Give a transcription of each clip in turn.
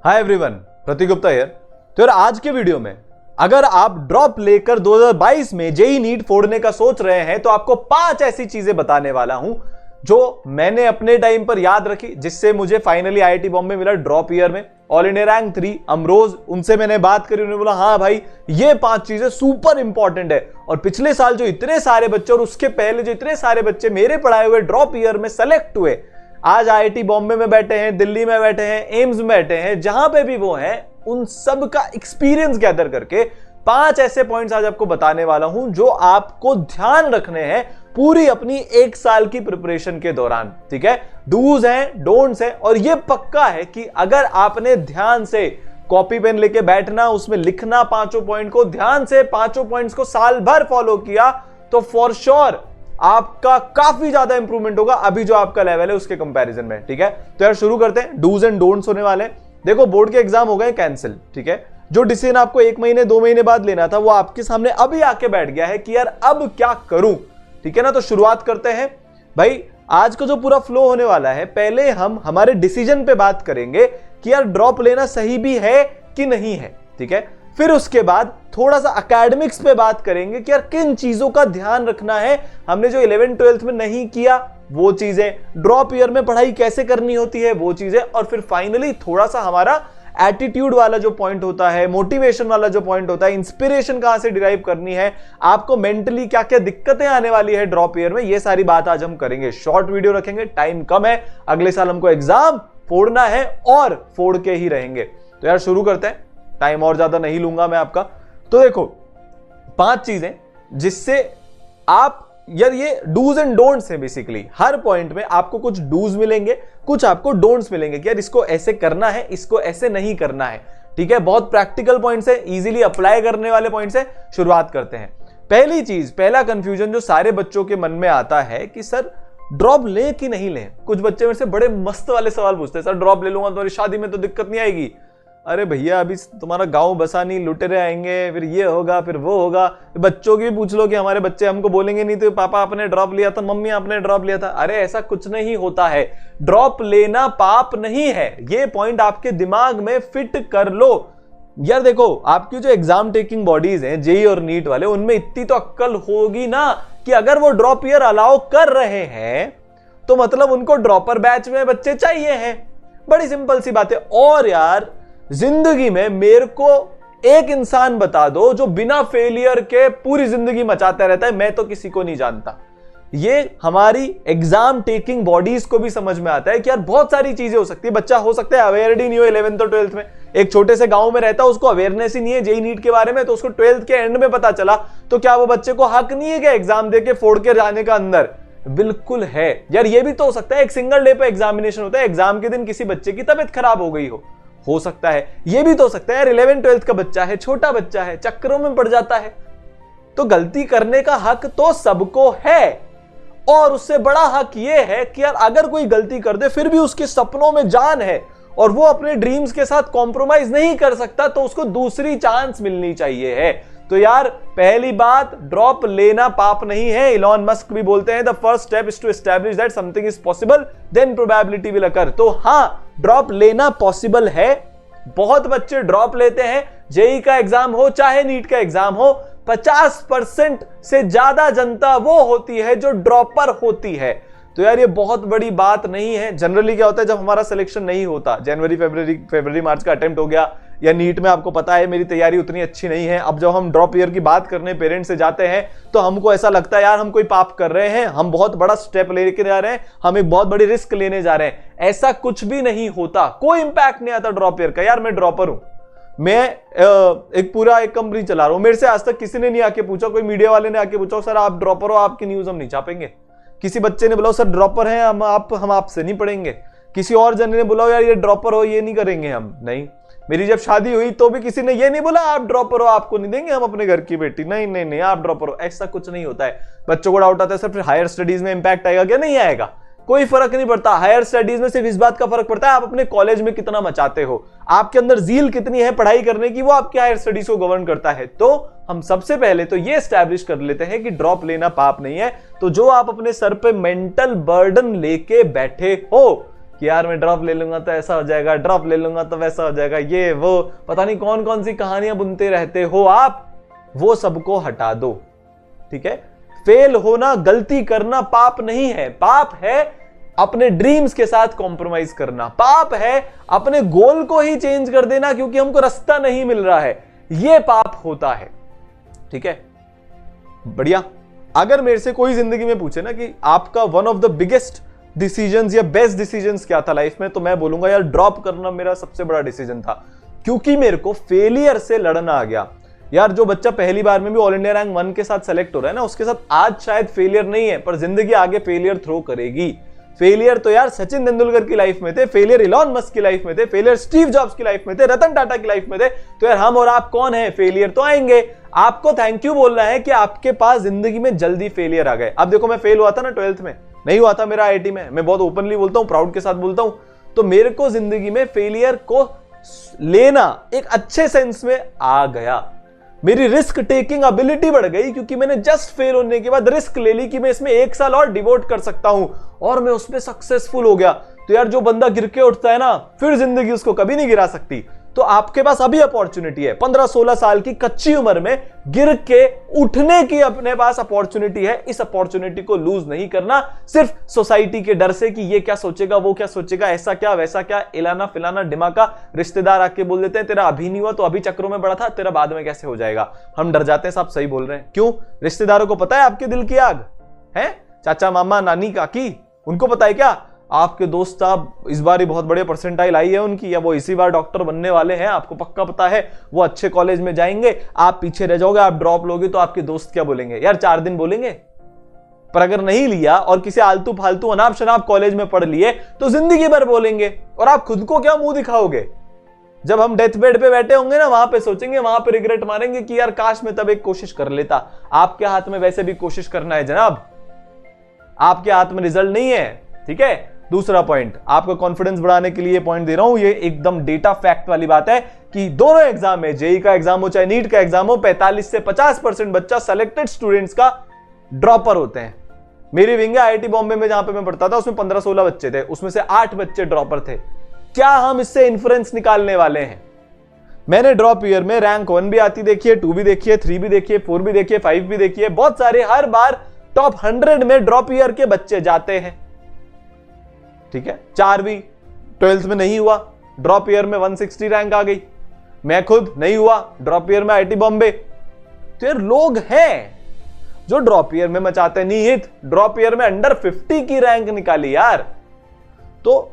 Hi everyone, Prateek Gupta here. तो यार आज के वीडियो में अगर आप ड्रॉप लेकर 2022 में जेईई नीट फोड़ने का सोच रहे हैं तो आपको 5 ऐसी चीजें बताने वाला हूं जो मैंने अपने टाइम पर याद रखी, जिससे मुझे फाइनली आईआईटी बॉम्बे मिला ड्रॉप ईयर में। ऑल इंडिया रैंक 3 अमरोज, उनसे मैंने बात करी, उन्होंने बोला हाँ भाई ये 5 चीजें सुपर इंपॉर्टेंट है। और पिछले साल जो इतने सारे बच्चे और उसके पहले जो इतने सारे बच्चे मेरे पढ़ाए हुए ड्रॉप ईयर में सेलेक्ट हुए, आज आईआईटी बॉम्बे में बैठे हैं, दिल्ली में बैठे हैं, एम्स में बैठे हैं, जहां पे भी वो हैं, उन सब का एक्सपीरियंस गैदर करके 5 ऐसे पॉइंट्स आज आपको बताने वाला हूं जो आपको ध्यान रखने हैं पूरी अपनी 1 साल की प्रिपरेशन के दौरान। ठीक है, डूज हैं, डोंट्स हैं, और ये पक्का है कि अगर आपने ध्यान से कॉपी पेन लेके बैठना, उसमें लिखना 5 पॉइंट को, ध्यान से 5 पॉइंट्स को साल भर फॉलो किया तो फॉर श्योर आपका काफी ज्यादा इंप्रूवमेंट होगा अभी जो आपका लेवल है उसके कंपैरिजन में। ठीक है, तो यार शुरू करते हैं। डूज एंड डोंट्स होने वाले हैं। देखो, बोर्ड के एग्जाम हो गए कैंसिल। ठीक है, जो डिसीजन आपको 1 महीने 2 महीने बाद लेना था वो आपके सामने अभी आके बैठ गया है कि यार अब क्या करूं। ठीक है ना, तो शुरुआत करते हैं भाई। आज का जो पूरा फ्लो होने वाला है, पहले हम हमारे डिसीजन पे बात करेंगे कि यार ड्रॉप लेना सही भी है कि नहीं है। ठीक है, फिर उसके बाद थोड़ा सा एकेडमिक्स पे बात करेंगे कि यार किन चीजों का ध्यान रखना है, हमने जो 11th 12th में नहीं किया वो चीजें, ड्रॉप ईयर में पढ़ाई कैसे करनी होती है वो चीजें, और फिर फाइनली थोड़ा सा हमारा एटीट्यूड वाला जो पॉइंट होता है, मोटिवेशन वाला जो पॉइंट होता है, इंस्पिरेशन कहां से डिराइव करनी है, आपको मेंटली क्या क्या दिक्कतें आने वाली है ड्रॉप ईयर में, ये सारी बात आज हम करेंगे। शॉर्ट वीडियो रखेंगे, टाइम कम है, अगले साल हमको एग्जाम फोड़ना है और फोड़ के ही रहेंगे। तो यार शुरू करते हैं, टाइम और ज्यादा नहीं लूंगा मैं आपका। तो देखो 5 चीजें जिससे आप, यार ये डूज एंड डोंट्स है बेसिकली। हर पॉइंट में आपको कुछ डूज मिलेंगे, कुछ आपको डोंट्स मिलेंगे कि यार इसको ऐसे करना है, इसको ऐसे नहीं करना है। ठीक है, बहुत प्रैक्टिकल पॉइंट्स है, इजीली अप्लाई करने वाले पॉइंट्स है। शुरुआत करते हैं। पहली चीज, पहला कंफ्यूजन जो सारे बच्चों के मन में आता है कि सर ड्रॉप लें कि नहीं लें। कुछ बच्चे मेरे से बड़े मस्त वाले सवाल पूछते हैं, सर ड्रॉप ले लूंगा तुम्हारी शादी में तो दिक्कत नहीं आएगी। अरे भैया अभी तुम्हारा गांव बसा नहीं, लुटेरे आएंगे, फिर ये होगा फिर वो होगा। बच्चों की भी पूछ लो कि हमारे बच्चे हमको बोलेंगे नहीं तो पापा आपने ड्रॉप लिया था, मम्मी आपने ड्रॉप लिया था। अरे ऐसा कुछ नहीं होता है, ड्रॉप लेना पाप नहीं है। ये पॉइंट आपके दिमाग में फिट कर लो। यार देखो, आपकी जो एग्जाम टेकिंग बॉडीज हैं जेईई और नीट वाले, उनमें इतनी तो अक्ल होगी ना कि अगर वो ड्रॉप ईयर अलाउ कर रहे हैं तो मतलब उनको ड्रॉपर बैच में बच्चे चाहिए हैं। बड़ी सिंपल सी बात है। और यार जिंदगी में मेरे को एक इंसान बता दो जो बिना फेलियर के पूरी जिंदगी मचाता रहता है, मैं तो किसी को नहीं जानता। ये हमारी एग्जाम टेकिंग बॉडीज को भी समझ में आता है कि यार बहुत सारी चीजें हो सकती है। बच्चा हो सकता है अवेयर ही नहीं हो 11th और 12th में, एक छोटे से गांव में रहता है, उसको अवेयरनेस ही नहीं है जेईई नीट के बारे में, तो उसको 12th के एंड में पता चला, तो क्या वो बच्चे को हक नहीं है क्या एग्जाम देके फोड़ के जाने का अंदर? बिल्कुल है यार। ये भी तो हो सकता है एक सिंगल डे पे एग्जामिनेशन होता है, एग्जाम के दिन किसी बच्चे की तबीयत खराब हो गई हो सकता है। ये भी तो हो सकता है यार 11th 12th का बच्चा है, छोटा बच्चा है, चक्करों में पड़ जाता है। तो गलती करने का हक तो सबको है, और उससे बड़ा हक ये है कि यार अगर कोई गलती कर दे फिर भी उसके सपनों में जान है और वो अपने ड्रीम्स के साथ कॉम्प्रोमाइज नहीं कर सकता, तो उसको दूसरी चांस मिलनी चाहिए है। तो यार पहली बात, ड्रॉप लेना पाप नहीं है। इलॉन मस्क भी बोलते हैं the first step is to establish that something is possible then probability will occur. तो हाँ, ड्रॉप लेना पॉसिबल है। बहुत बच्चे ड्रॉप लेते हैं, जेईई का एग्जाम हो चाहे नीट का एग्जाम हो, 50% से ज्यादा जनता वो होती है जो ड्रॉपर होती है। तो यार ये बहुत बड़ी बात नहीं है। जनरली क्या होता है, जब हमारा सिलेक्शन नहीं होता, जनवरी फरवरी मार्च का अटेम्प्ट हो गया, या नीट में आपको पता है मेरी तैयारी उतनी अच्छी नहीं है, अब जब हम ड्रॉप ईयर की बात करने पेरेंट्स से जाते हैं तो हमको ऐसा लगता है यार हम कोई पाप कर रहे हैं, हम बहुत बड़ा स्टेप लेके जा रहे हैं, हम एक बहुत बड़ी रिस्क लेने जा रहे हैं। ऐसा कुछ भी नहीं होता, कोई इंपैक्ट नहीं आता ड्रॉप ईयर का। यार मैं ड्रॉपर हूं, मैं एक कंपनी चला रहा हूं, मेरे से आज तक किसी ने नहीं आके पूछा, कोई मीडिया वाले ने आके पूछा सर आप ड्रॉपर हो, आपकी न्यूज हम नहीं छापेंगे। किसी बच्चे ने बोला सर ड्रॉपर हैं हम आपसे नहीं पढ़ेंगे। किसी और जन ने बोला यार ये ड्रॉपर हो, ये नहीं करेंगे हम। नहीं, मेरी जब शादी हुई तो भी किसी ने ये नहीं बोला आप ड्रॉपर हो, आपको नहीं देंगे हम अपने घर की बेटी। नहीं नहीं नहीं, आप ड्रॉपर हो, ऐसा कुछ नहीं होता है। बच्चों को डाउट आता है सर फिर हायर स्टडीज में इंपैक्ट आएगा क्या? नहीं आएगा, कोई फर्क नहीं पड़ता। हायर स्टडीज में सिर्फ इस बात का फर्क पड़ता है आप अपने कॉलेज में कितना मचाते हो, आपके अंदर जील कितनी है पढ़ाई करने की, वो आपके हायर स्टडीज को गवर्न करता है। तो हम सबसे पहले तो ये एस्टैब्लिश कर लेते हैं कि ड्रॉप लेना पाप नहीं है। तो जो आप अपने सर पे मेंटल बर्डन लेके बैठे हो कि यार मैं ड्रॉप ले लूंगा तो ऐसा हो जाएगा, ड्रॉप ले लूंगा तो वैसा हो जाएगा, ये वो पता नहीं कौन कौन सी कहानियां बुनते रहते हो आप, वो सबको हटा दो। ठीक है, फेल होना, गलती करना पाप नहीं है। पाप है अपने ड्रीम्स के साथ कॉम्प्रोमाइज करना, पाप है अपने गोल को ही चेंज कर देना क्योंकि हमको रास्ता नहीं मिल रहा है, ये पाप होता है। ठीक है, बढ़िया। अगर मेरे से कोई जिंदगी में पूछे ना कि आपका one of the biggest decisions या बेस्ट डिसीजंस क्या था लाइफ में, तो मैं बोलूंगा यार ड्रॉप करना मेरा सबसे बड़ा डिसीजन था, क्योंकि मेरे को फेलियर से लड़ना आ गया। यार जो बच्चा पहली बार में भी ऑल इंडिया रैंक 1 के साथ सेलेक्ट हो रहा है ना, उसके साथ आज शायद फेलियर नहीं है, पर जिंदगी आगे फेलियर थ्रो करेगी। फेलियर तो यार सचिन तेंदुलकर की लाइफ में थे, फेलियर इलॉन मस्क की लाइफ में थे, फेलियर स्टीव जॉब्स की लाइफ में थे, रतन टाटा की लाइफ में थे। तो यार हम और आप कौन है, फेलियर तो आएंगे। आपको थैंक यू बोलना है कि आपके पास जिंदगी में जल्दी फेलियर आ गए। अब देखो मैं फेल हुआ था ना 12th में, नहीं हुआ था मेरा IIT में, मैं बहुत ओपनली बोलता हूं, प्राउड के साथ बोलता हूं। तो मेरे को जिंदगी में फेलियर को लेना एक अच्छे सेंस में आ गया। मेरी रिस्क टेकिंग एबिलिटी बढ़ गई क्योंकि मैंने जस्ट फेल होने के बाद रिस्क ले ली कि मैं इसमें 1 साल और डिवोट कर सकता हूं, और मैं उसमें सक्सेसफुल हो गया। तो यार जो बंदा गिर के उठता है ना, फिर जिंदगी उसको कभी नहीं गिरा सकती। तो आपके पास अभी अपॉर्चुनिटी है, 15-16 साल की कच्ची उम्र में गिर के उठने की अपने पास अपॉर्चुनिटी है। इस अपॉर्चुनिटी को लूज नहीं करना सिर्फ सोसाइटी के डर से कि ये क्या सोचेगा, वो क्या सोचेगा, ऐसा क्या वैसा क्या, इलाना फिलाना डिमाका। रिश्तेदार आके बोल देते हैं तेरा अभी नहीं हुआ तो अभी चक्रों में पड़ा था, तेरा बाद में कैसे हो जाएगा। हम डर जाते हैं, साहब सही बोल रहे हैं। क्यों? रिश्तेदारों को पता है आपके दिल की आग है, चाचा मामा नानी काकी, उनको पता है क्या आपके दोस्त साहब इस बार ही बहुत बड़े परसेंटाइल आई है उनकी, या वो इसी बार डॉक्टर बनने वाले हैं, आपको पक्का पता है वो अच्छे कॉलेज में जाएंगे, आप पीछे रह जाओगे, आप ड्रॉप लोगे तो आपके दोस्त क्या बोलेंगे? यार 4 दिन बोलेंगे, पर अगर नहीं लिया और किसी आलतू फालतू अनाप शनाप कॉलेज में पढ़ लिए तो जिंदगी भर बोलेंगे। और आप खुद को क्या मुंह दिखाओगे? जब हम डेथ बेड पे बैठे होंगे ना, वहां पे सोचेंगे, वहां पे रिग्रेट मारेंगे कि यार काश मैं तब एक कोशिश कर लेता। आपके हाथ में वैसे भी कोशिश करना है जनाब, आपके हाथ में रिजल्ट नहीं है। ठीक है, दूसरा पॉइंट, आपका कॉन्फिडेंस बढ़ाने के लिए पॉइंट दे रहा हूं, ये एकदम डेटा फैक्ट वाली बात है कि दोनों एग्जाम में, जेईई का एग्जाम हो चाहे नीट का एग्जाम हो, 45 से 50% बच्चा सेलेक्टेड स्टूडेंट्स का ड्रॉपर होते हैं। मेरी विंग IIT बॉम्बे में जहां पे मैं पढ़ता था, उसमें 15-16 बच्चे थे, उसमें से 8 बच्चे ड्रॉपर थे। क्या हम इससे इंफरेंस निकालने वाले हैं? मैंने ड्रॉप ईयर में रैंक 1 भी आती देखी है, 2 भी देखी है, 3 भी देखी है, 4 भी देखी है, 5 भी देखी है, बहुत सारे। हर बार टॉप 100 में ड्रॉप ईयर के बच्चे जाते हैं। ठीक है, 4 भी 12th में नहीं हुआ, ड्रॉप ईयर में 160 रैंक आ गई। मैं खुद नहीं हुआ, ड्रॉप ईयर में IIT बॉम्बे। तो यार लोग हैं जो ड्रॉप ईयर में मचाते नहीं हित, ड्रॉप ईयर में अंडर 50 की रैंक निकाली यार। तो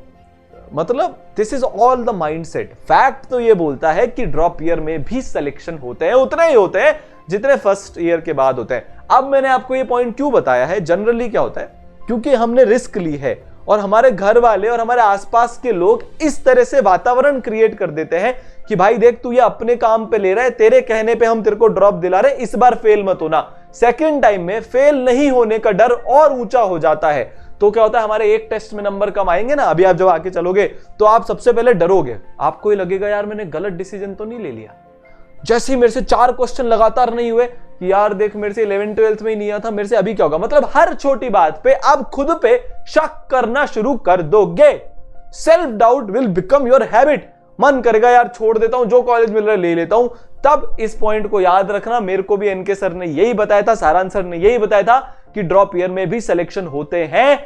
मतलब this is all the mindset. Fact तो ये बोलता है कि ड्रॉप ईयर में भी सिलेक्शन होते हैं, उतने ही होते हैं जितने फर्स्ट ईयर के बाद होते हैं। अब मैंने आपको ये पॉइंट क्यों बताया है, जनरली क्या होता है, क्योंकि हमने रिस्क ली है और हमारे घर वाले और हमारे आसपास के लोग इस तरह से वातावरण क्रिएट कर देते हैं कि भाई देख तू ये अपने काम पे ले रहा है, तेरे कहने पे हम तेरे को ड्रॉप दिला रहे, इस बार फेल मत होना। सेकंड टाइम में फेल नहीं होने का डर और ऊंचा हो जाता है। तो क्या होता है, हमारे एक टेस्ट में नंबर कम आएंगे ना, अभी आप जब आके चलोगे तो आप सबसे पहले डरोगे, आपको ये लगेगा यार मैंने गलत डिसीजन तो नहीं ले लिया। जैसे ही मेरे से 4 क्वेश्चन लगातार नहीं हुए कि यार देख मेरे से 11-12th में ही नहीं आया था, मेरे से अभी क्या होगा। मतलब हर छोटी बात पे आप खुद पे शक करना शुरू कर दोगे। Self doubt will become your habit. मन करेगा यार छोड़ देता हूं, जो कॉलेज मिल रहा है ले लेता हूं। तब इस पॉइंट को याद रखना, मेरे को भी एनके सर ने यही बताया था, सारांश सर ने यही बताया था कि ड्रॉप ईयर में भी सिलेक्शन होते हैं।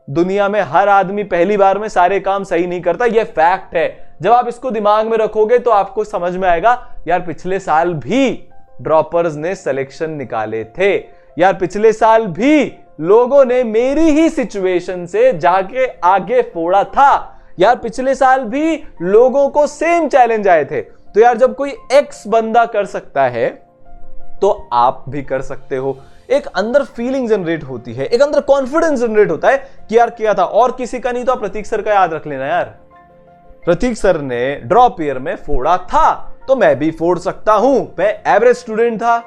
दुनिया में हर आदमी पहली बार में सारे काम सही नहीं करता, यह फैक्ट है। जब आप इसको दिमाग में रखोगे तो आपको समझ में आएगा यार पिछले साल भी ड्रॉपर्स ने सिलेक्शन निकाले थे, यार पिछले साल भी लोगों ने मेरी ही सिचुएशन से जाके आगे फोड़ा था, यार पिछले साल भी लोगों को सेम चैलेंज आए थे। तो यार जब कोई एक्स बंदा कर सकता है तो आप भी कर सकते हो। एक अंदर फीलिंग जनरेट होती है, एक अंदर कॉन्फिडेंस जनरेट होता है कि यार किया था, और किसी का नहीं तो आप प्रतीक सर का याद रख लेना यार। प्रतीक सर ने ड्रॉप ईयर में फोड़ा था तो मैं भी फोड़ सकता हूं। मैं एवरेज स्टूडेंट था,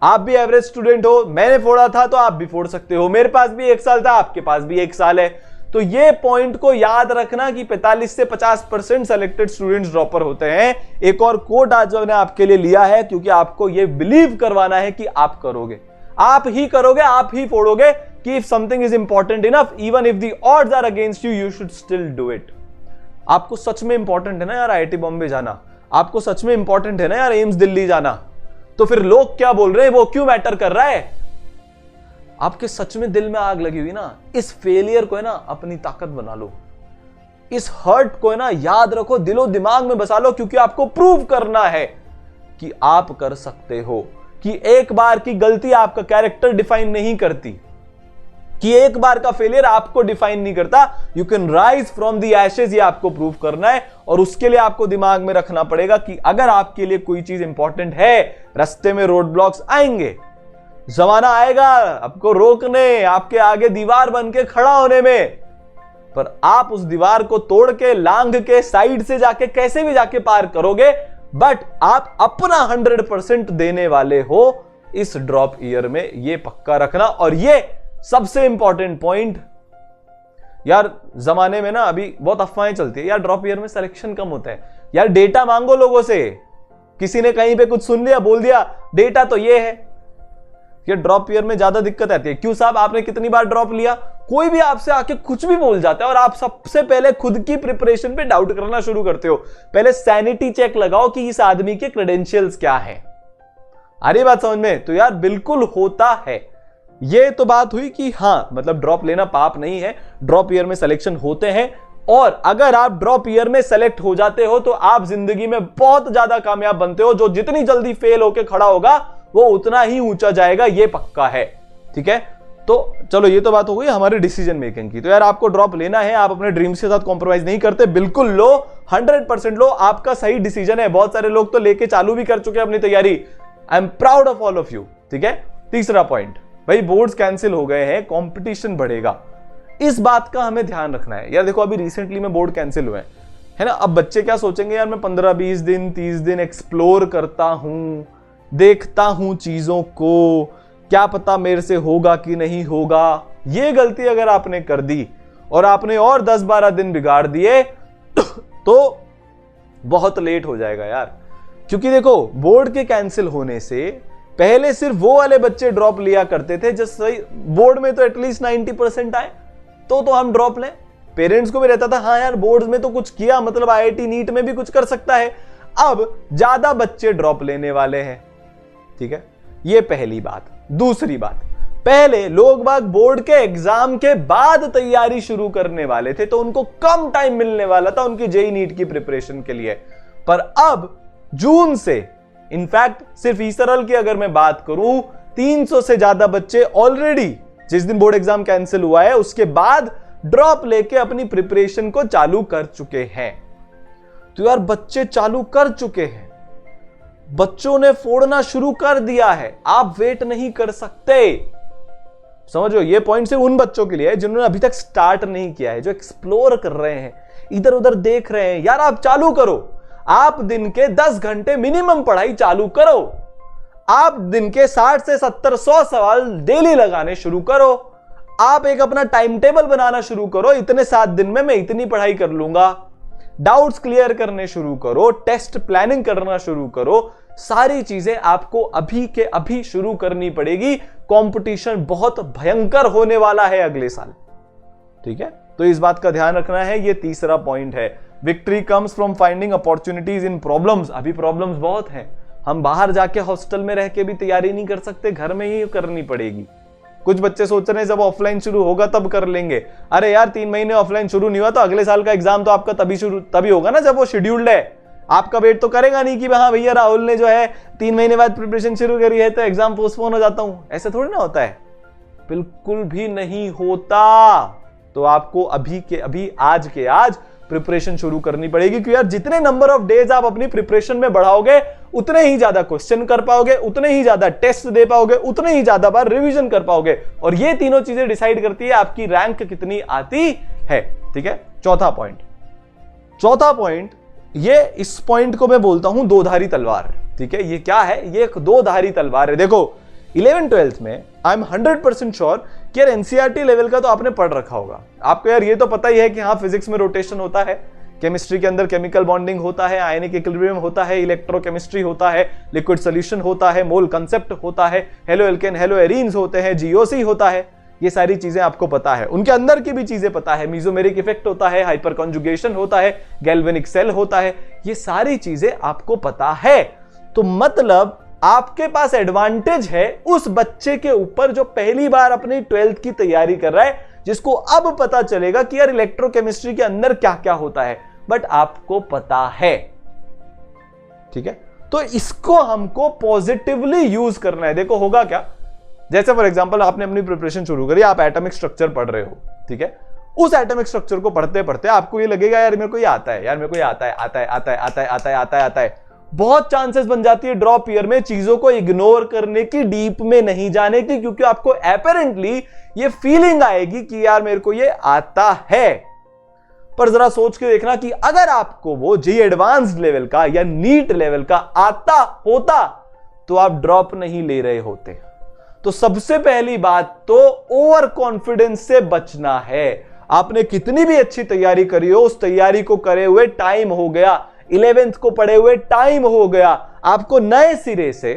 आप भी एवरेज स्टूडेंट हो, मैंने फोड़ा था तो आप भी फोड़ सकते हो। मेरे पास भी 1 साल था, आपके पास भी 1 साल है। तो ये पॉइंट को याद रखना कि 45 से 50% सेलेक्टेड स्टूडेंट्स ड्रॉपर होते हैं। एक और कोट आज मैंने आपके लिए लिया है क्योंकि आपको ये बिलीव करवाना है कि आप करोगे, आप ही करोगे, आप ही फोड़ोगे कि if something is important enough, even if the odds are against you, you should still do it. आपको सच में इंपॉर्टेंट है ना यार आईआईटी बॉम्बे जाना, आपको सच में इंपॉर्टेंट है ना यार एम्स दिल्ली जाना, तो फिर लोग क्या बोल रहे हैं वो क्यों मैटर कर रहा है? आपके सच में दिल में आग लगी हुई ना, इस फेलियर को है ना अपनी ताकत बना लो, इस हर्ट को है ना याद रखो, दिलो दिमाग में बसा लो, क्योंकि आपको प्रूव करना है कि आप कर सकते हो, कि एक बार की गलती आपका कैरेक्टर डिफाइन नहीं करती, कि एक बार का फेलियर आपको डिफाइन नहीं करता। You can rise from the Ashes, ये आपको प्रूव करना है। और उसके लिए आपको दिमाग में रखना पड़ेगा कि अगर आपके लिए कोई चीज इंपॉर्टेंट है, रास्ते में रोड ब्लॉक्स आएंगे, जमाना आएगा आपको रोकने, आपके आगे दीवार बन के खड़ा होने में, पर आप उस दीवार को तोड़ के, लांघ के, साइड से जाके, कैसे भी जाके पार करोगे, बट आप अपना 100% देने वाले हो इस ड्रॉप ईयर में, ये पक्का रखना। और ये सबसे इंपॉर्टेंट पॉइंट, यार जमाने में ना अभी बहुत अफवाहें चलती है यार ड्रॉप ईयर में सिलेक्शन कम होता है। यार डेटा मांगो लोगों से, किसी ने कहीं पे कुछ सुन लिया, बोल दिया डेटा तो ये है। ये ड्रॉप ईयर में ज्यादा दिक्कत आती है। क्यों साहब, आपने कितनी बार ड्रॉप लिया? कोई भी आपसे आके कुछ भी बोल जाता है और आप सबसे पहले खुद की प्रिपरेशन पे डाउट करना शुरू करते हो। पहले सैनिटी चेक लगाओ कि इस आदमी के क्रेडेंशियल्स क्या है। आ रही बात समझ में? तो यार बिल्कुल होता है। ये तो बात हुई कि हाँ मतलब ड्रॉप लेना पाप नहीं है, ड्रॉप ईयर में सिलेक्शन होते हैं, और अगर आप ड्रॉप ईयर में सेलेक्ट हो जाते हो तो आप जिंदगी में बहुत ज्यादा कामयाब बनते हो। जो जितनी जल्दी फेल होके खड़ा होगा वो उतना ही ऊंचा जाएगा, ये पक्का है। ठीक है, तो चलो ये तो बात हो गई हमारे डिसीजन मेकिंग की। तो यार आपको ड्रॉप लेना है, आप अपने ड्रीम्स के साथ कॉम्प्रोमाइज नहीं करते, बिल्कुल लो, 100% लो, आपका सही डिसीजन है। बहुत सारे लोग तो लेके चालू भी कर चुके हैं अपनी तैयारी। I am proud of all of you. ठीक है, तीसरा पॉइंट, भाई बोर्ड्स कैंसिल हो गए हैं, कंपटीशन बढ़ेगा, इस बात का हमें ध्यान रखना है। यार देखो अभी रिसेंटली में बोर्ड कैंसिल हुए हैं, है ना। अब बच्चे क्या सोचेंगे, यार मैं 15-20 दिन 30 दिन एक्सप्लोर करता हूं, देखता हूं चीजों को, क्या पता मेरे से होगा कि नहीं होगा। ये गलती अगर आपने कर दी और आपने और 10-12 दिन बिगाड़ दिए तो बहुत लेट हो जाएगा यार। क्योंकि देखो बोर्ड के कैंसिल होने से पहले सिर्फ वो वाले बच्चे ड्रॉप लिया करते थे जो सही बोर्ड में तो एटलीस्ट 90% आए तो हम ड्रॉप लें। पेरेंट्स को भी रहता था हाँ यार बोर्ड में तो कुछ किया, मतलब आईआईटी नीट में भी कुछ कर सकता है। अब ज्यादा बच्चे ड्रॉप लेने वाले हैं। ठीक है, ये पहली बात। दूसरी बात, पहले लोग बाग बोर्ड के एग्जाम के बाद तैयारी शुरू करने वाले थे तो उनको कम टाइम मिलने वाला था उनकी जेईई नीट की प्रिपरेशन के लिए। पर अब जून से, इनफैक्ट सिर्फ ईसरल की अगर मैं बात करूं, 300 से ज्यादा बच्चे ऑलरेडी जिस दिन बोर्ड एग्जाम कैंसिल हुआ है उसके बाद ड्रॉप लेके अपनी प्रिपरेशन को चालू कर चुके हैं। तो यार बच्चे चालू कर चुके हैं, बच्चों ने फोड़ना शुरू कर दिया है, आप वेट नहीं कर सकते। समझो ये पॉइंट सिर्फ उन बच्चों के लिए है जिन्होंने अभी तक स्टार्ट नहीं किया है, जो एक्सप्लोर कर रहे हैं, इधर उधर देख रहे हैं। यार आप चालू करो, आप दिन के 10 घंटे मिनिमम पढ़ाई चालू करो, आप दिन के 60 से 70 100 सवाल डेली लगाने शुरू करो, आप एक अपना टाइम टेबल बनाना शुरू करो, इतने 7 दिन में मैं इतनी पढ़ाई कर लूंगा, डाउट्स क्लियर करने शुरू करो, टेस्ट प्लानिंग करना शुरू करो। सारी चीजें आपको अभी के अभी शुरू करनी पड़ेगी। कंपटीशन बहुत भयंकर होने वाला है अगले साल। ठीक है, तो इस बात का ध्यान रखना है। ये तीसरा पॉइंट है, victory comes from finding opportunities in problems. अभी प्रॉब्लम्स बहुत हैं, हम बाहर जाके हॉस्टल में रह के भी तैयारी नहीं कर सकते, घर में ही करनी पड़ेगी। कुछ बच्चे सोच रहे हैं जब ऑफलाइन शुरू होगा तब कर लेंगे। अरे यार 3 महीने ऑफलाइन शुरू नहीं हुआ तो अगले साल का एग्जाम तो आपका तभी होगा ना जब वो शेड्यूल्ड है। आपका वेट तो करेगा नहीं कि हाँ भैया राहुल ने जो है 3 महीने बाद प्रिपरेशन शुरू करी है तो एग्जाम पोस्टपोन हो जाता हूं। ऐसा थोड़ी ना होता है, बिल्कुल भी नहीं होता। तो आपको अभी के अभी, आज के आज प्रिपरेशन शुरू करनी पड़ेगी। क्योंकि यार जितने नंबर ऑफ डेज आप अपनी प्रिपरेशन में बढ़ाओगे उतने ही ज्यादा क्वेश्चन कर पाओगे, उतने ही ज्यादा टेस्ट दे पाओगे, उतने ही ज्यादा बार रिवीजन कर पाओगे। और ये तीनों चीजें डिसाइड करती है आपकी रैंक कितनी आती है। ठीक है, चौथा पॉइंट, ये इस पॉइंट को मैं बोलता हूं दोधारी तलवार। ठीक है, ये क्या है? ये एक दोधारी तलवार है। देखो 11th-12th में आई एम 100% श्योर कि यार एनसीईआरटी लेवल का तो आपने पढ़ रखा होगा। आपको यार ये तो पता ही है कि हाँ फिजिक्स में रोटेशन होता है, केमिस्ट्री के अंदर केमिकल बॉन्डिंग होता है, आयनिक इक्विलिब्रियम होता है, इलेक्ट्रोकेमिस्ट्री होता है, लिक्विड सोल्यूशन होता है, मोल कंसेप्ट होता है, हेलो एल्केन हेलो एरीन्स होते हैं, जीओसी होता है। ये सारी चीजें आपको पता है, उनके अंदर की भी चीजें पता है, मीजोमेरिक इफेक्ट होता है, हाइपर कॉन्जुगेशन होता है, गैल्वेनिक सेल होता है, ये सारी चीजें आपको पता है। तो मतलब आपके पास एडवांटेज है उस बच्चे के ऊपर जो पहली बार अपनी 12th की तैयारी कर रहा है, जिसको अब पता चलेगा कि यार इलेक्ट्रोकेमिस्ट्री के अंदर क्या क्या होता है, बट आपको पता है। ठीक है, तो इसको हमको पॉजिटिवली यूज करना है। देखो होगा क्या, जैसे फॉर एग्जांपल आपने अपनी प्रिपरेशन शुरू करी, आप एटॉमिक स्ट्रक्चर पढ़ रहे हो, ठीक है, उस एटॉमिक स्ट्रक्चर को पढ़ते पढ़ते आपको ये लगेगा यार मेरे को ये आता है, यार मेरे को ये आता है, आता है, आता है, आता है, आता है, आता है, आता है। बहुत चांसेस बन जाती है ड्रॉप ईयर में चीजों को इग्नोर करने की, डीप में नहीं जाने की, क्योंकि आपको अपेरेंटली ये फीलिंग आएगी कि यार मेरे को ये आता है। पर जरा सोच के देखना कि अगर आपको वो जी एडवांस लेवल का या नीट लेवल का आता होता तो आप ड्रॉप नहीं ले रहे होते। तो सबसे पहली बात तो ओवर कॉन्फिडेंस से बचना है। आपने कितनी भी अच्छी तैयारी करी हो, उस तैयारी को करे हुए टाइम हो गया, 11th को पढ़े हुए टाइम हो गया, आपको नए सिरे से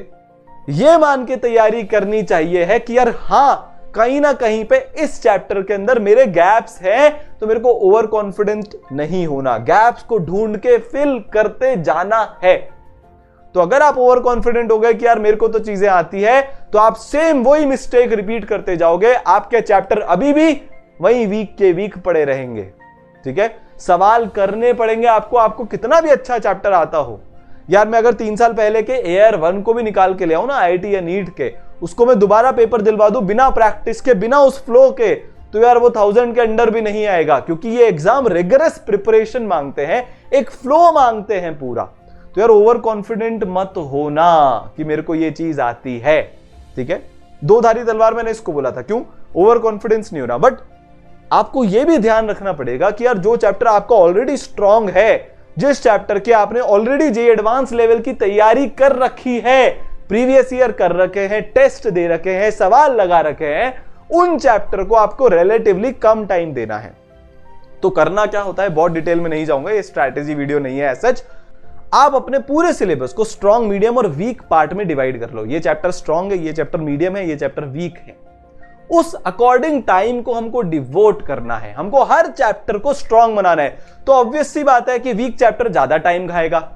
यह मान के तैयारी करनी चाहिए है कि यार हां कहीं ना कहीं पे इस चैप्टर के अंदर मेरे गैप्स हैं, तो मेरे को ओवर कॉन्फिडेंट नहीं होना, गैप्स को ढूंढ के फिल करते जाना है। तो अगर आप ओवर कॉन्फिडेंट हो गए कि यार मेरे को तो चीजें आती है, तो आप सेम वही मिस्टेक रिपीट करते जाओगे, आपके चैप्टर अभी भी वही वीक के वीक पड़े रहेंगे। ठीक है, सवाल करने पड़ेंगे आपको, आपको कितना भी अच्छा चैप्टर आता हो। यार मैं अगर 3 साल पहले के एयर 1 को भी निकाल के ले आऊं ना आईआईटी या नीट के, उसको मैं दोबारा पेपर दिलवा दूं बिना प्रैक्टिस के, बिना उस फ्लो के, तो यार वो 1000 के अंडर भी नहीं आएगा, क्योंकि ये एग्जाम रिगरस प्रिपरेशन मांगते हैं, एक फ्लो मांगते हैं पूरा। तो यार ओवर कॉन्फिडेंट मत होना कि मेरे को ये चीज आती है। ठीक है, दो धारी तलवार मैंने इसको बोला था, क्यों ओवर कॉन्फिडेंस नहीं होना। बट आपको यह भी ध्यान रखना पड़ेगा कि यार जो चैप्टर आपका ऑलरेडी स्ट्रांग है, जिस चैप्टर के आपने ऑलरेडी जे एडवांस लेवल की तैयारी कर रखी है, प्रीवियस ईयर कर रखे हैं, टेस्ट दे रखे हैं, सवाल लगा रखे हैं, उन चैप्टर को आपको रिलेटिवली कम टाइम देना है। तो करना क्या होता है, बहुत डिटेल में नहीं जाऊंगा, ये स्ट्रैटेजी वीडियो नहीं है सच। आप अपने पूरे सिलेबस को स्ट्रांग, मीडियम और वीक पार्ट में डिवाइड कर लो। ये चैप्टर स्ट्रांग है, ये चैप्टर मीडियम है, ये चैप्टर वीक है। उस अकॉर्डिंग टाइम को हमको डिवोट करना है, हमको हर चैप्टर को स्ट्रांग बनाना है। तो ऑब्वियस सी बात है कि वीक चैप्टर ज्यादा टाइम खाएगा।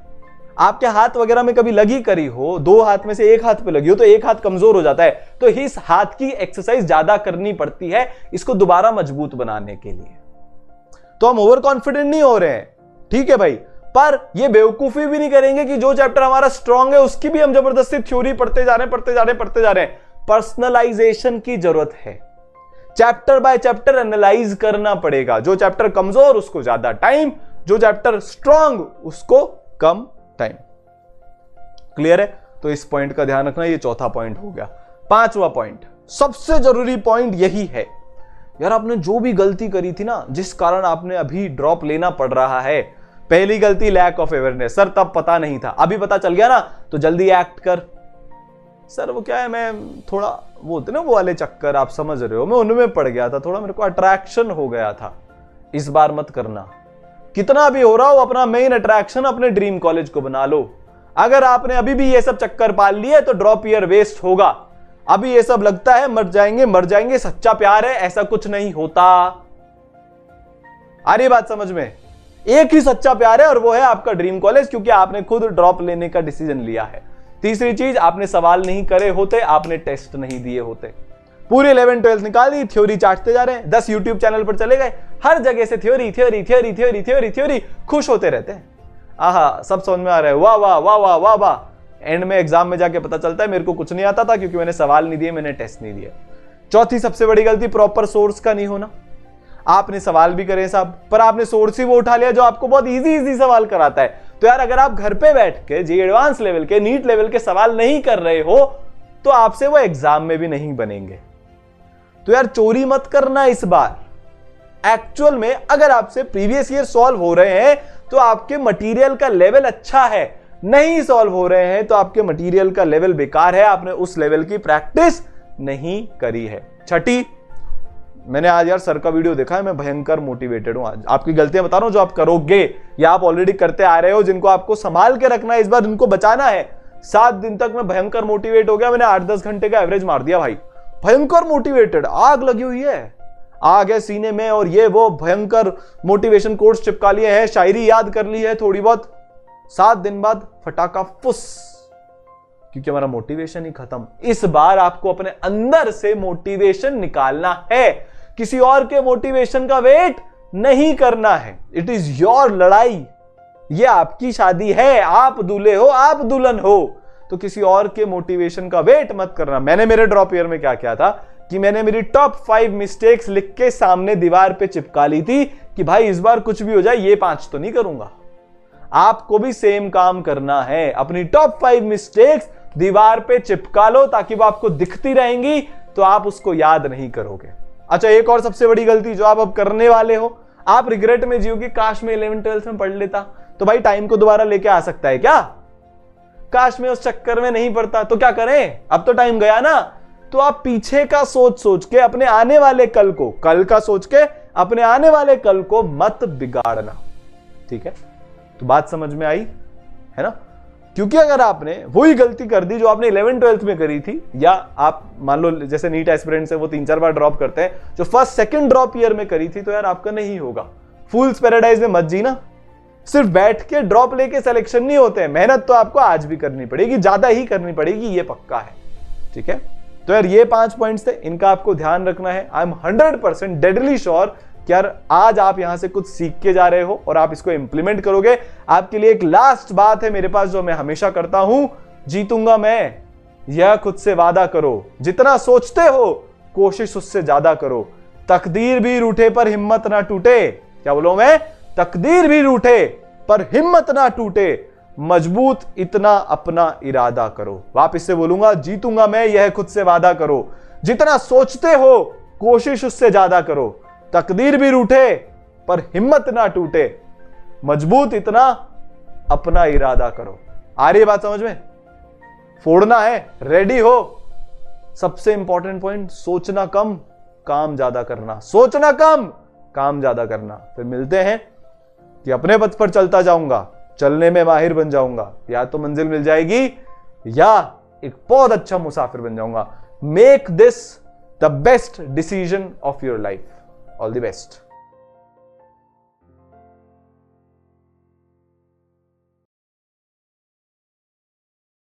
आपके हाथ वगैरह में कभी लगी करी हो, 2 हाथ में से 1 हाथ पे लगी हो, तो 1 हाथ कमजोर हो जाता है, तो इस हाथ की एक्सरसाइज ज्यादा करनी पड़ती है इसको दोबारा मजबूत बनाने के लिए। तो हम ओवर कॉन्फिडेंट नहीं हो रहे हैं, ठीक है भाई, पर ये बेवकूफी भी नहीं करेंगे कि जो चैप्टर हमारा स्ट्रांग है उसकी भी हम जबरदस्ती थ्योरी पढ़ते जा रहे हैं। पर्सनलाइजेशन की जरूरत है, चैप्टर बाय चैप्टर एनालाइज करना पड़ेगा। जो चैप्टर कमजोर उसको ज्यादा टाइम, जो चैप्टर स्ट्रांग उसको कम टाइम। क्लियर है? तो इस पॉइंट का ध्यान रखना। ये चौथा पॉइंट हो गया। 5वां पॉइंट, सबसे जरूरी पॉइंट यही है, यार आपने जो भी गलती करी थी ना, जिस कारण आपने अभी ड्रॉप लेना पड़ रहा है, पहली गलती लैक ऑफ अवेयरनेस। सर तब पता नहीं था, अभी पता चल गया ना, तो जल्दी एक्ट कर। सर वो क्या है, मैं थोड़ा वो होते ना वो वाले चक्कर, आप समझ रहे हो, मैं उनमें पड़ गया था, थोड़ा मेरे को अट्रैक्शन हो गया था। इस बार मत करना। कितना भी हो रहा हो, अपना मेन अट्रैक्शन अपने ड्रीम कॉलेज को बना लो। अगर आपने अभी भी ये सब चक्कर पाल लिए तो ड्रॉप ईयर वेस्ट होगा। अभी ये सब लगता है मर जाएंगे, सच्चा प्यार है, ऐसा कुछ नहीं होता। आ रही बात समझ में? एक ही सच्चा प्यार है और वो है आपका ड्रीम कॉलेज, क्योंकि आपने खुद ड्रॉप लेने का डिसीजन लिया है। तीसरी चीज, आपने सवाल नहीं करे होते, आपने टेस्ट नहीं दिए होते। पूरी 11th 12th निकाल दी, थ्योरी चाटते जा रहे हैं, 10 यूट्यूब चैनल पर चले गए, हर जगह से थ्योरी, खुश होते रहते हैं। आहा, सब समझ में आ रहा है, वाह वाह वाह वाह वाह वाह। एंड में एग्जाम में जाके पता चलता है मेरे को कुछ नहीं आता था, क्योंकि मैंने सवाल नहीं दिए, मैंने टेस्ट नहीं दिया। चौथी सबसे बड़ी गलती, प्रॉपर सोर्स का नहीं होना। आपने सवाल भी करे साहब, पर आपने सोर्स ही वो उठा लिया जो आपको बहुत इजी सवाल कराता है। तो यार अगर आप घर पे बैठ के जे एडवांस लेवल के, नीट लेवल के सवाल नहीं कर रहे हो, तो आपसे वो एग्जाम में भी नहीं बनेंगे। तो यार चोरी मत करना इस बार। एक्चुअल में अगर आपसे प्रीवियस ईयर सॉल्व हो रहे हैं तो आपके मटेरियल का लेवल अच्छा है, नहीं सॉल्व हो रहे हैं तो आपके मटेरियल का लेवल बेकार है, आपने उस लेवल की प्रैक्टिस नहीं करी है। छठी, मैंने आज यार सर का वीडियो देखा है, मैं भयंकर मोटिवेटेड हूं। आज आपकी गलतियां बता रहा हूं जो आप करोगे या आप ऑलरेडी करते आ रहे हो, जिनको आपको संभाल के रखना है, इस बार इनको बचाना है। 7 दिन तक मैं भयंकर मोटिवेट हो गया, मैंने 8-10 घंटे का एवरेज मार दिया भाई। भयंकर मोटिवेटेड, आग लगी हुई है, आग है सीने में, और ये वो भयंकर मोटिवेशन कोट्स चिपका लिए हैं, शायरी याद कर ली है थोड़ी बहुत, 7 दिन बाद फटाका फुस, क्योंकि हमारा मोटिवेशन ही खत्म। इस बार आपको अपने अंदर से मोटिवेशन निकालना है, किसी और के मोटिवेशन का वेट नहीं करना है। इट इज योर लड़ाई, ये आपकी शादी है, आप दूल्हे हो, आप दुल्हन हो, तो किसी और के मोटिवेशन का वेट मत करना। मैंने मेरे ड्रॉप ईयर में क्या किया था कि मैंने मेरी टॉप 5 मिस्टेक्स लिख के सामने दीवार पे चिपका ली थी कि भाई इस बार कुछ भी हो जाए ये 5 तो नहीं करूंगा। आपको भी सेम काम करना है, अपनी टॉप 5 मिस्टेक्स दीवार पे चिपका लो ताकि वो आपको दिखती रहेंगी, तो आप उसको याद नहीं करोगे। अच्छा, एक और सबसे बड़ी गलती जो आप अब करने वाले हो, आप रिग्रेट में जियोगे, काश में 11 12 में पढ़ लेता। तो भाई टाइम को दोबारा लेके आ सकता है क्या? काश में उस चक्कर में नहीं पड़ता तो क्या करें, अब तो टाइम गया ना। तो आप पीछे का सोच के अपने आने वाले कल को, कल का सोच के अपने आने वाले कल को मत बिगाड़ना, ठीक है? तो बात समझ में आई है ना? क्योंकि अगर आपने वही गलती कर दी जो आपने 11 12 में करी थी, या आप मान लो जैसे नीट एस्पिरेंट्स है वो 3-4 बार ड्रॉप करते हैं, जो फर्स्ट सेकंड ड्रॉप ईयर में करी थी, तो यार आपका नहीं होगा। फूल्स पैराडाइज में मत जीना। सिर्फ बैठ के ड्रॉप लेके सिलेक्शन नहीं होते हैं, मेहनत तो आपको आज भी करनी पड़ेगी, ज्यादा ही करनी पड़ेगी, ये पक्का है, ठीक है? तो यार ये 5 पॉइंट्स थे, इनका आपको ध्यान रखना है। आई एम 100% डेडली श्योर कि यार आज आप यहां से कुछ सीख के जा रहे हो और आप इसको इंप्लीमेंट करोगे। आपके लिए एक लास्ट बात है मेरे पास जो मैं हमेशा करता हूं, जीतूंगा मैं, यह खुद से वादा करो। जितना सोचते हो कोशिश उससे ज्यादा करो। तकदीर भी रूठे पर हिम्मत ना टूटे। क्या बोलो मैं? तकदीर भी रूठे पर हिम्मत ना टूटे, मजबूत इतना अपना इरादा करो। वापस से बोलूंगा, जीतूंगा मैं, यह खुद से वादा करो। जितना सोचते हो कोशिश उससे ज्यादा करो। तकदीर भी रूठे पर हिम्मत ना टूटे, मजबूत इतना अपना इरादा करो। आ रही है बात समझ में? फोड़ना है, रेडी हो। सबसे इंपॉर्टेंट पॉइंट, सोचना कम काम ज्यादा करना, सोचना कम काम ज्यादा करना। फिर मिलते हैं कि अपने पथ पर चलता जाऊंगा, चलने में माहिर बन जाऊंगा, या तो मंजिल मिल जाएगी या एक बहुत अच्छा मुसाफिर बन जाऊंगा। Make this the best decision of your life. All the best.